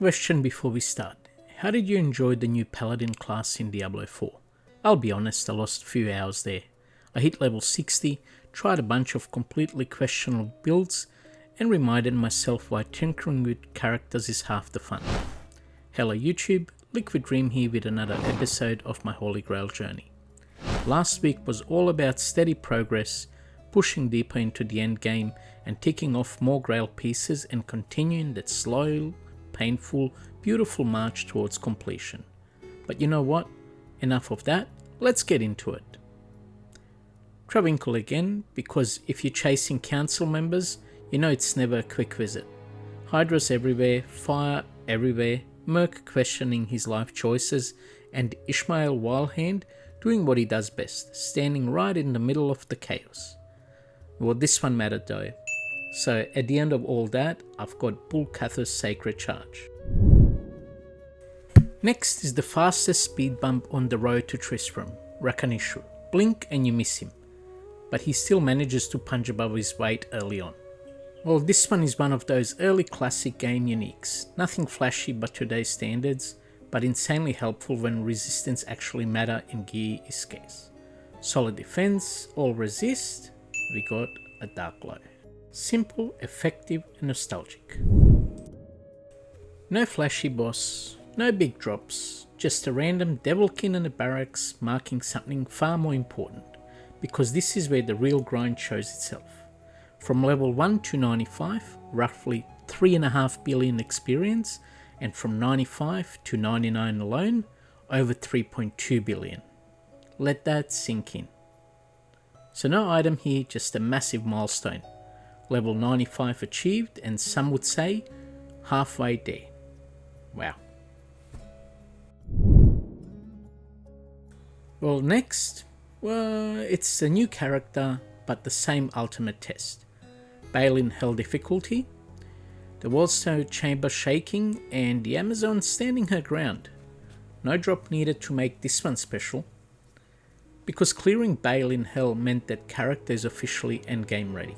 Question before we start. How did you enjoy the new Paladin class in Diablo 4? I'll be honest, I lost a few hours there. I hit level 60, tried a bunch of completely questionable builds, and reminded myself why tinkering with characters is half the fun. Hello YouTube, Liquid Dream here with another episode of my Holy Grail journey. Last week was all about steady progress, pushing deeper into the end game and ticking off more Grail pieces and continuing that slow, painful, beautiful march towards completion. But you know what? Enough of that, let's get into it. Trawinkle again, because if you're chasing council members, you know it's never a quick visit. Hydras everywhere, fire everywhere, Merc questioning his life choices, and Ishmael Wildhand doing what he does best, standing right in the middle of the chaos. Well, this one mattered though. So at the end of all that, I've got Bull Cather's Sacred Charge. Next is the fastest speed bump on the road to Tristram, Rakanishu. Blink and you miss him, but he still manages to punch above his weight early on. Well, this one is one of those early classic game uniques. Nothing flashy by today's standards, but insanely helpful when resistance actually matter and gear is scarce. Solid defense, all resist, we got a Dark Glow. Simple, effective and nostalgic. No flashy boss, no big drops, just a random devilkin in the barracks marking something far more important, because this is where the real grind shows itself. From level 1 to 95, roughly 3.5 billion experience, and from 95 to 99 alone, over 3.2 billion. Let that sink in. So no item here, just a massive milestone. Level 95 achieved, and some would say halfway there. Wow. Well, next, it's a new character, but the same ultimate test. Balin Hell difficulty, the Wallstone chamber shaking, and the Amazon standing her ground. No drop needed to make this one special, because clearing Balin Hell meant that character is officially endgame ready.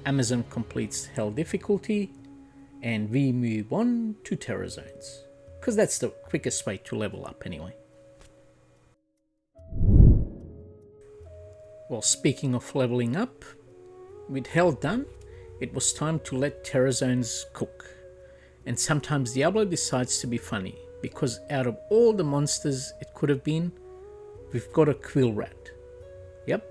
Amazon completes Hell difficulty, and we move on to Terror Zones, because that's the quickest way to level up anyway. Well, speaking of leveling up, with Hell done, it was time to let Terror Zones cook. And sometimes Diablo decides to be funny, because out of all the monsters it could have been, we've got a Quill Rat. Yep,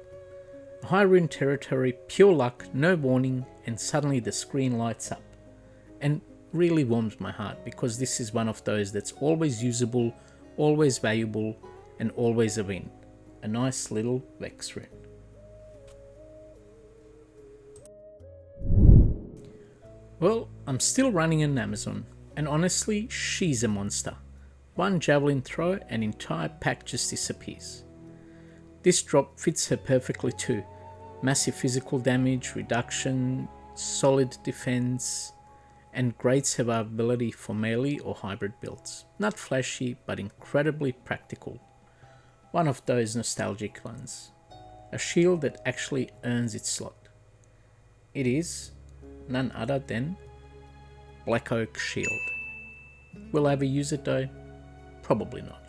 a high rune territory, pure luck, no warning, and suddenly the screen lights up. And really warms my heart, because this is one of those that's always usable, always valuable, and always a win. A nice little Vex rune. Well, I'm still running an Amazon, and honestly, she's a monster. One javelin throw, an entire pack just disappears. This drop fits her perfectly too. Massive physical damage, reduction, solid defense, and great survivability for melee or hybrid builds. Not flashy, but incredibly practical. One of those nostalgic ones. A shield that actually earns its slot. It is none other than Black Oak Shield. Will I ever use it though? Probably not.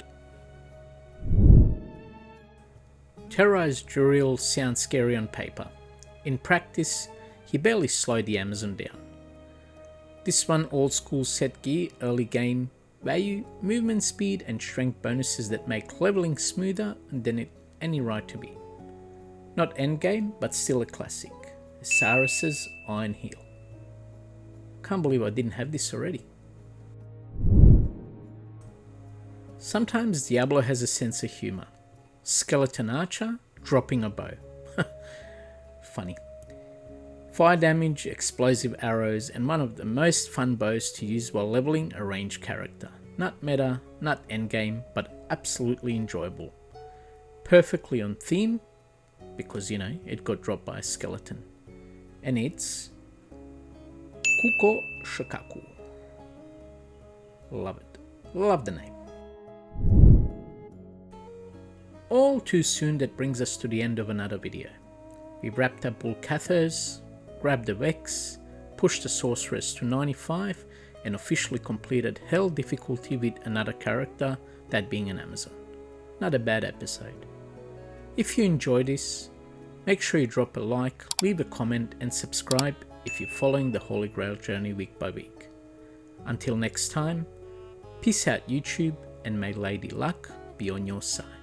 Terrorized Juriel sounds scary on paper. In practice, he barely slowed the Amazon down. This one old school set gear, early game value, movement speed and strength bonuses that make leveling smoother than it any right to be. Not endgame, but still a classic. Saris's Iron Heel. Can't believe I didn't have this already. Sometimes Diablo has a sense of humour. Skeleton Archer dropping a bow. Funny. Fire damage, explosive arrows, and one of the most fun bows to use while leveling a ranged character. Not meta, not endgame, but absolutely enjoyable. Perfectly on theme, because you know, it got dropped by a skeleton. And it's Kuko Shikaku. Love it. Love the name. All too soon, that brings us to the end of another video. We wrapped up Bull Cathers, grabbed the Vex, pushed the Sorceress to 95, and officially completed Hell difficulty with another character, that being an Amazon. Not a bad episode. If you enjoy this, make sure you drop a like, leave a comment and subscribe if you're following the Holy Grail journey week by week. Until next time, peace out YouTube, and may Lady Luck be on your side.